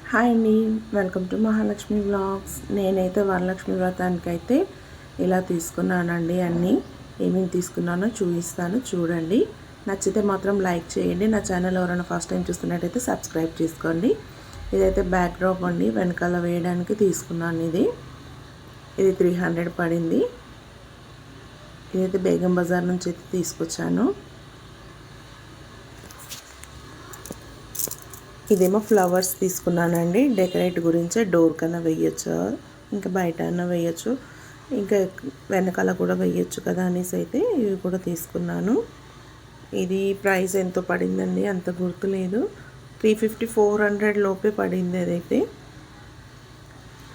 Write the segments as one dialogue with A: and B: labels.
A: Hi అండి, welcome to Mahalakshmi vlogs. నేనైతే వరలక్ష్మి వ్రతానికైతే ఇలా తీసుకున్నానండి. అన్నీ ఏమేమి తీసుకున్నానో చూపిస్తాను, చూడండి. నచ్చితే మాత్రం లైక్ చేయండి. నా ఛానల్ ఎవరైనా ఫస్ట్ టైం చూస్తున్నట్టయితే సబ్స్క్రైబ్ చేసుకోండి. ఇదైతే బ్యాక్ డ్రాప్ అండి, వెనకాల వేయడానికి తీసుకున్నాను. ఇది 300 పడింది. ఇదైతే బేగం బజార్ నుంచి అయితే తీసుకొచ్చాను. ఇదేమో ఫ్లవర్స్ తీసుకున్నానండి. డెకరేట్ గురించే, డోర్ కన్నా వేయచ్చు, ఇంకా బయట అన్నా వేయచ్చు, ఇంకా వెనకాల కూడా వేయచ్చు కదా అనేసి అయితే ఇవి కూడా తీసుకున్నాను. ఇది ప్రైస్ ఎంతో పడిందండి, అంత గుర్తులేదు. 350-400 లోపే పడింది అదైతే.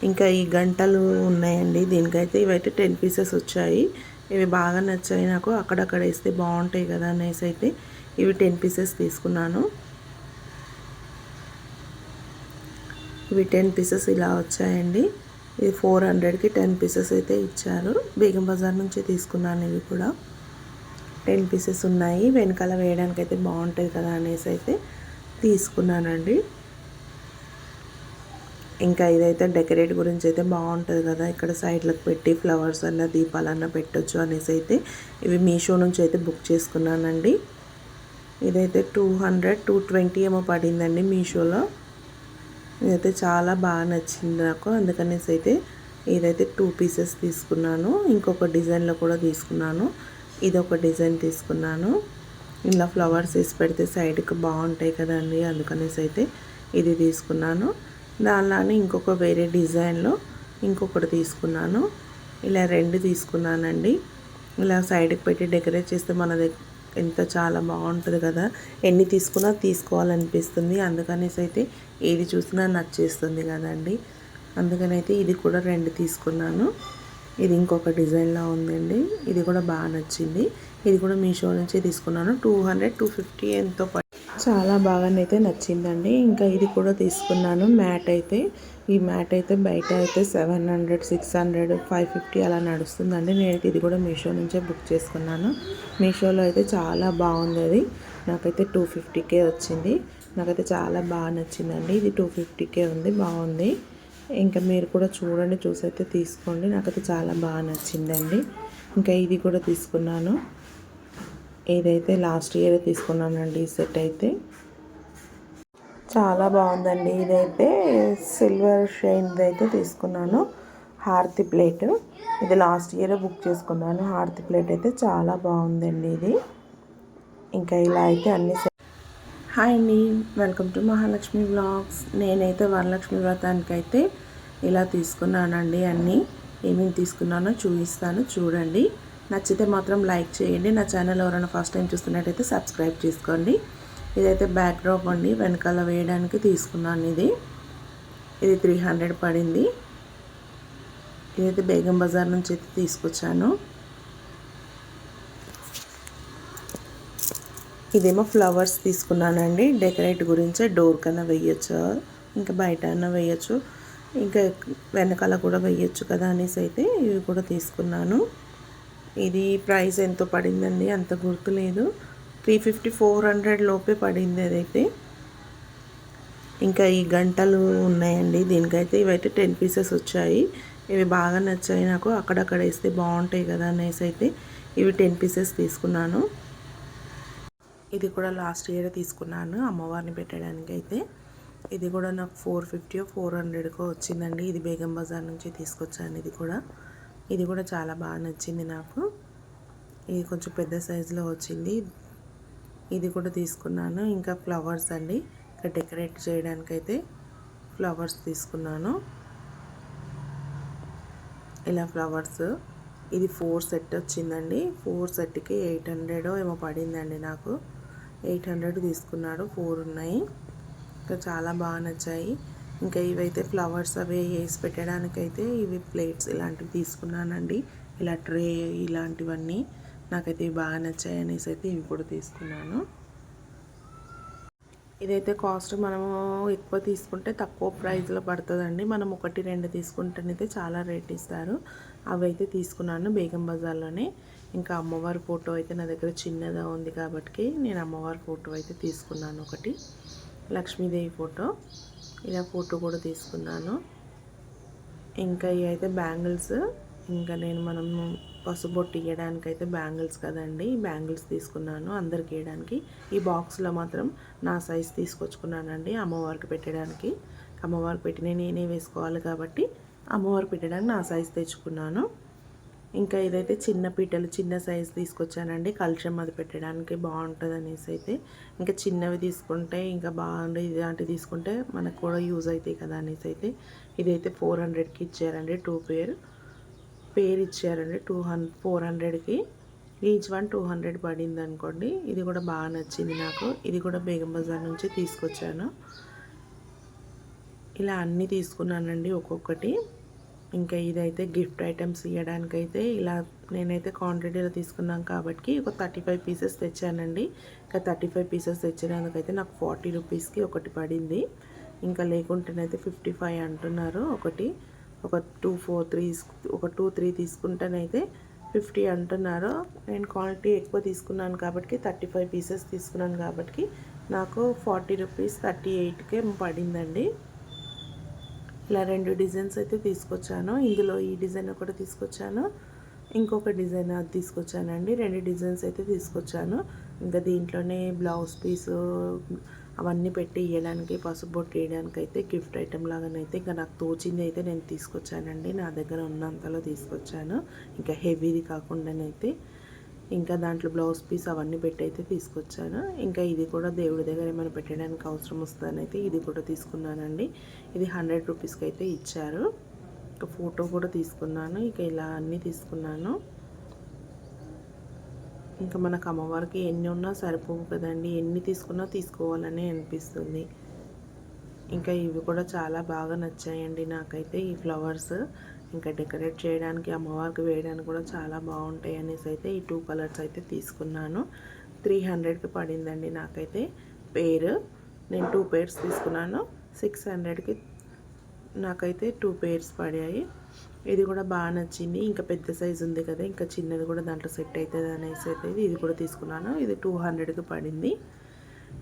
A: ఇంకా ఈ గంటలు ఉన్నాయండి దీనికైతే. ఇవైతే 10 పీసెస్ వచ్చాయి. ఇవి బాగా నచ్చాయి నాకు. అక్కడక్కడ వేస్తే బాగుంటాయి కదా అనేసి అయితే ఇవి 10 పీసెస్ తీసుకున్నాను. ఇవి 10 పీసెస్ ఇలా వచ్చాయండి. ఇది 400కి 10 పీసెస్ అయితే ఇచ్చారు. బేగం బజార్ నుంచి తీసుకున్నాను. ఇవి కూడా 10 పీసెస్ ఉన్నాయి. వెనకాల వేయడానికి అయితే బాగుంటుంది కదా అనేసి అయితే తీసుకున్నానండి. ఇంకా ఇదైతే డెకరేట్ గురించి అయితే బాగుంటుంది కదా, ఇక్కడ సైడ్లకు పెట్టి ఫ్లవర్స్ అన్న దీపాలన్నా పెట్టొచ్చు అనేసి అయితే ఇవి మీషో నుంచి అయితే బుక్ చేసుకున్నానండి. ఇదైతే 220 ఏమో పడిందండి మీషోలో. ఇదైతే చాలా బాగా నచ్చింది నాకు, అందుకనేసి అయితే ఇదైతే 2 పీసెస్ తీసుకున్నాను. ఇంకొక డిజైన్లో కూడా తీసుకున్నాను. ఇదొక డిజైన్ తీసుకున్నాను. ఇలా ఫ్లవర్స్ వేసి పెడితే సైడ్కి బాగుంటాయి కదండి, అందుకనేసి అయితే ఇది తీసుకున్నాను. దానిలానే ఇంకొక వేరే డిజైన్లో ఇంకొకటి తీసుకున్నాను. ఇలా 2 తీసుకున్నానండి. ఇలా సైడ్కి పెట్టి డెకరేట్ చేస్తే మన ఎంత చాలా బాగుంటుంది కదా. ఎన్ని తీసుకున్నా తీసుకోవాలనిపిస్తుంది. అందుకనేసి అయితే ఏది చూసినా నచ్చేస్తుంది కదండి. అందుకనైతే ఇది కూడా 2 తీసుకున్నాను. ఇది ఇంకొక డిజైన్లో ఉందండి. ఇది కూడా బాగా నచ్చింది. ఇది కూడా మీషో నుంచి తీసుకున్నాను. 200-250 ఎంతో చాలా బాగానైతే నచ్చిందండి. ఇంకా ఇది కూడా తీసుకున్నాను. మ్యాట్ అయితే, ఈ మ్యాట్ అయితే బయట అయితే 700, 600, 550 అలా నడుస్తుందండి. నేనైతే ఇది కూడా మీషో నుంచే బుక్ చేసుకున్నాను. మీషోలో అయితే చాలా బాగుంది. అది నాకైతే 250కే వచ్చింది. నాకైతే చాలా బాగా నచ్చిందండి. ఇది 250కే ఉంది, బాగుంది. ఇంకా మీరు కూడా చూడండి, చూసైతే తీసుకోండి. నాకైతే చాలా బాగా నచ్చిందండి. ఇంకా ఇది కూడా తీసుకున్నాను. ఇదైతే లాస్ట్ ఇయర్ తీసుకున్నానండి. ఈ సెట్ అయితే చాలా బాగుందండి. ఇదైతే సిల్వర్ షైన్ది అయితే తీసుకున్నాను. హారతి ప్లేట్, ఇది లాస్ట్ ఇయర్ బుక్ చేసుకున్నాను. హారతి ప్లేట్ అయితే చాలా బాగుందండి ఇది. ఇంకా ఇలా అయితే అన్ని. హాయ్ అండి, వెల్కమ్ టు మహాలక్ష్మి వ్లాగ్స్. నేనైతే వరలక్ష్మి వ్రతానికైతే ఇలా తీసుకున్నానండి. అన్నీ ఏమేమి తీసుకున్నానో చూపిస్తాను, చూడండి. నచ్చితే మాత్రం లైక్ చేయండి. నా ఛానల్ ఎవరైనా ఫస్ట్ టైం చూస్తున్నట్టయితే సబ్స్క్రైబ్ చేసుకోండి. ఇదైతే బ్యాక్ డ్రాప్ అండి, వెనకాల వేయడానికి తీసుకున్నాను. ఇది 300 పడింది. ఇదైతే బేగం బజార్ నుంచి అయితే తీసుకొచ్చాను. ఇదేమో ఫ్లవర్స్ తీసుకున్నానండి. డెకరేట్ గురించే, డోర్ కన్నా వేయచ్చు, ఇంకా బయట అన్నా వేయచ్చు, ఇంకా వెనకాల కూడా వేయచ్చు కదా అనేసి అయితే ఇవి కూడా తీసుకున్నాను. ఇది ప్రైస్ ఎంతో పడిందండి, అంత గుర్తులేదు. 350-400 లోపే పడింది అదైతే. ఇంకా ఈ గంటలు ఉన్నాయండి దీనికైతే. ఇవైతే 10 పీసెస్ వచ్చాయి. ఇవి బాగా నచ్చాయి నాకు. అక్కడక్కడ వేస్తే బాగుంటాయి కదా అనేసి అయితే ఇవి 10 పీసెస్ తీసుకున్నాను. ఇది కూడా లాస్ట్ ఇయర్ తీసుకున్నాను అమ్మవారిని పెట్టడానికి అయితే. ఇది కూడా నాకు 450-400కో వచ్చిందండి. ఇది బేగం బజార్ నుంచి తీసుకొచ్చాను. ఇది కూడా చాలా బాగా నచ్చింది నాకు. ఇది కొంచెం పెద్ద సైజులో వచ్చింది. ఇది కూడా తీసుకున్నాను. ఇంకా ఫ్లవర్స్ అండి, ఇంకా డెకరేట్ చేయడానికైతే ఫ్లవర్స్ తీసుకున్నాను. ఇలా ఫ్లవర్స్, ఇది 4 సెట్ వచ్చిందండి. 4 సెట్కి 800 ఏమో పడిందండి నాకు. 800 తీసుకున్నాడు. 4 ఉన్నాయి. ఇంకా చాలా బాగా నచ్చాయి. ఇంకా ఇవైతే ఫ్లవర్స్ అవి వేసి పెట్టడానికైతే ఇవి ప్లేట్స్ ఇలాంటివి తీసుకున్నానండి. ఇలా ట్రే ఇలాంటివన్నీ నాకైతే ఇవి బాగా నచ్చాయి అనేసి అయితే ఇవి కూడా తీసుకున్నాను. ఇదైతే కాస్ట్ మనము ఎక్కువ తీసుకుంటే తక్కువ ప్రైస్లో పడుతుందండి. మనం 1-2 తీసుకుంటేనైతే చాలా రేట్ ఇస్తారు. అవి అయితే తీసుకున్నాను బేగం బజార్లోనే. ఇంకా అమ్మవారి ఫోటో అయితే నా దగ్గర చిన్నగా ఉంది కాబట్టి నేను అమ్మవారి ఫోటో అయితే తీసుకున్నాను. ఒకటి లక్ష్మీదేవి ఫోటో ఇలా ఫోటో కూడా తీసుకున్నాను. ఇంకా ఇవి అయితే బ్యాంగిల్స్. ఇంకా మనము పసుబొట్టు ఇవ్వడానికైతే బ్యాంగిల్స్ కదండి, బ్యాంగిల్స్ తీసుకున్నాను అందరికి వేయడానికి. ఈ బాక్స్లో మాత్రం నా సైజ్ తీసుకొచ్చుకున్నానండి అమ్మవారికి పెట్టడానికి. అమ్మవారికి పెట్టి నేనే వేసుకోవాలి కాబట్టి అమ్మవారికి పెట్టడానికి నా సైజ్ తెచ్చుకున్నాను. ఇంకా ఇదైతే చిన్న పీటలు చిన్న సైజ్ తీసుకొచ్చానండి, కలశం అది పెట్టడానికి బాగుంటుంది అనేసి అయితే. ఇంకా చిన్నవి తీసుకుంటే ఇంకా బాగుంది, ఇలాంటివి తీసుకుంటే మనకు కూడా యూజ్ అవుతాయి కదా అనేసి అయితే. ఇదైతే 400కి ఇచ్చారండి, 2 పేర్ ఇచ్చారండి. 400కి ఈచ్ వన్ 200 పడింది అనుకోండి. ఇది కూడా బాగా నచ్చింది నాకు. ఇది కూడా బేగం బజార్ నుంచి తీసుకొచ్చాను. ఇలా అన్నీ తీసుకున్నానండి ఒక్కొక్కటి. ఇంకా ఇదైతే గిఫ్ట్ ఐటమ్స్ ఇవ్వడానికైతే ఇలా నేనైతే క్వాంటిటీలో తీసుకున్నాను కాబట్టి ఒక 35 పీసెస్ తెచ్చానండి. ఇంకా 35 పీసెస్ తెచ్చినందుకైతే నాకు 40 రూపీస్కి ఒకటి పడింది. ఇంకా లేకుంటేనైతే 55 అంటున్నారు ఒకటి. ఒక 2, 3 తీసుకుంటేనైతే 50 అంటున్నారు. నేను క్వాంటిటీ ఎక్కువ తీసుకున్నాను కాబట్టి 35 పీసెస్ తీసుకున్నాను కాబట్టి నాకు 40 రూపీస్ 38కే పడిందండి. ఇలా 2 డిజైన్స్ అయితే తీసుకొచ్చాను. ఇందులో ఈ డిజైన్ ఒకటి తీసుకొచ్చాను, ఇంకొక డిజైన్ అది తీసుకొచ్చానండి. 2 డిజైన్స్ అయితే తీసుకొచ్చాను. ఇంకా దీంట్లోనే బ్లౌజ్ పీసు అవన్నీ పెట్టి ఇవ్వడానికి, పసుపు బొట్టు వేయడానికి అయితే గిఫ్ట్ ఐటెం లాగానైతే ఇంకా నాకు తోచింది అయితే నేను తీసుకొచ్చానండి. నా దగ్గర ఉన్నంతలో తీసుకొచ్చాను, ఇంకా హెవీది కాకుండానైతే. ఇంకా దాంట్లో బ్లౌజ్ పీస్ అవన్నీ పెట్టి అయితే తీసుకొచ్చాను. ఇంకా ఇది కూడా దేవుడి దగ్గర ఏమైనా పెట్టడానికి అవసరం వస్తుందని అయితే ఇది కూడా తీసుకున్నానండి. ఇది 100 రూపీస్కి అయితే ఇచ్చారు. ఒక ఫోటో కూడా తీసుకున్నాను. ఇక ఇలా అన్నీ తీసుకున్నాను. ఇంకా మనకు అమ్మవారికి ఎన్ని ఉన్నా సరిపోవు కదండి, ఎన్ని తీసుకున్నా తీసుకోవాలని అనిపిస్తుంది. ఇంకా ఇవి కూడా చాలా బాగా నచ్చాయండి నాకైతే ఈ ఫ్లవర్స్. ఇంకా డెకరేట్ చేయడానికి అమ్మవారికి వేయడానికి కూడా చాలా బాగుంటాయి అనేసి అయితే ఈ 2 కలర్స్ అయితే తీసుకున్నాను. 300కి పడిందండి నాకైతే పేరు. నేను 2 పేర్స్ తీసుకున్నాను. 600కి నాకైతే 2 పేర్స్ పడాయి. ఇది కూడా బాగా నచ్చింది. ఇంకా పెద్ద సైజు ఉంది కదా, ఇంకా చిన్నది కూడా దాంట్లో సెట్ అవుతుంది అనేసి అయితే ఇది కూడా తీసుకున్నాను. ఇది 200కి పడింది.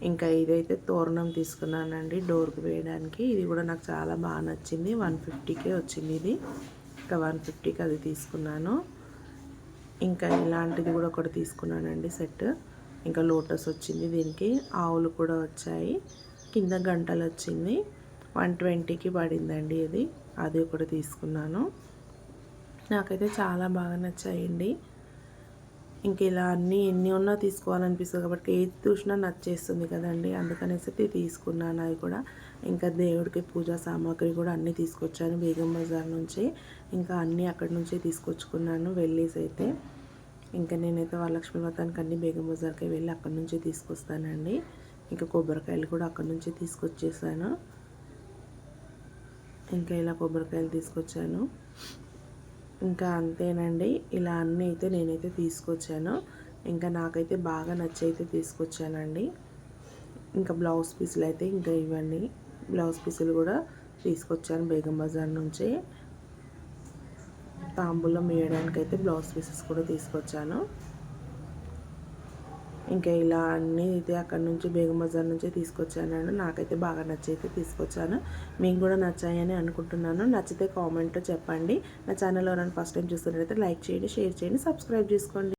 A: ఇంకా ఇదైతే తోరణం తీసుకున్నానండి డోర్కి వేయడానికి. ఇది కూడా నాకు చాలా బాగా నచ్చింది. 150కే వచ్చింది ఇది. ఇంకా 150కి అది తీసుకున్నాను. ఇంకా ఇలాంటిది కూడా ఒకటి తీసుకున్నానండి సెట్. ఇంకా లోటస్ వచ్చింది, దీనికి ఆవులు కూడా వచ్చాయి, కింద గంటలు వచ్చింది. 120కి పడిందండి ఇది. అది ఒకటి తీసుకున్నాను. నాకైతే చాలా బాగా నచ్చాయండి. ఇంక ఇలా ఎన్ని ఉన్నా తీసుకోవాలనిపిస్తుంది కాబట్టి ఏది చూసినా నచ్చేస్తుంది కదండి, అందుకనేసి తీసుకున్నాను అవి కూడా. ఇంకా దేవుడికి పూజా సామాగ్రి కూడా అన్నీ తీసుకొచ్చాను బేగం బజార్ నుంచి. ఇంకా అన్నీ అక్కడి నుంచే తీసుకొచ్చుకున్నాను వెళ్ళేసి అయితే. ఇంకా నేనైతే వరలక్ష్మి వ్రతానికి అన్నీ బేగం బజార్కి వెళ్ళి అక్కడి నుంచే తీసుకొస్తానండి. ఇంకా కొబ్బరికాయలు కూడా అక్కడి నుంచే తీసుకొచ్చేసాను. ఇంకా ఇలా కొబ్బరికాయలు తీసుకొచ్చాను. ఇంకా అంతేనండి, ఇలా అన్నీ అయితే నేనైతే తీసుకొచ్చాను. ఇంకా నాకైతే బాగా నచ్చి అయితే తీసుకొచ్చానండి. ఇంకా బ్లౌజ్ పీసులు అయితే ఇంకా ఇవన్నీ బ్లౌజ్ పీసులు కూడా తీసుకొచ్చాను బేగం బజార్ నుంచి. తాంబూలం వేయడానికి అయితే బ్లౌజ్ పీసెస్ కూడా తీసుకొచ్చాను. ఇంకా ఇలా అన్నీ అయితే అక్కడ నుంచి బేగం బజార్ నుంచి తీసుకొచ్చానండి. నాకైతే బాగా నచ్చి అయితే తీసుకొచ్చాను. మీకు కూడా నచ్చాయని అనుకుంటున్నాను. నచ్చితే కామెంట్లో చెప్పండి. నా ఛానల్లో నన్ను ఫస్ట్ టైం చూస్తున్నట్లయితే లైక్ చేయండి, షేర్ చేయండి, సబ్స్క్రైబ్ చేసుకోండి.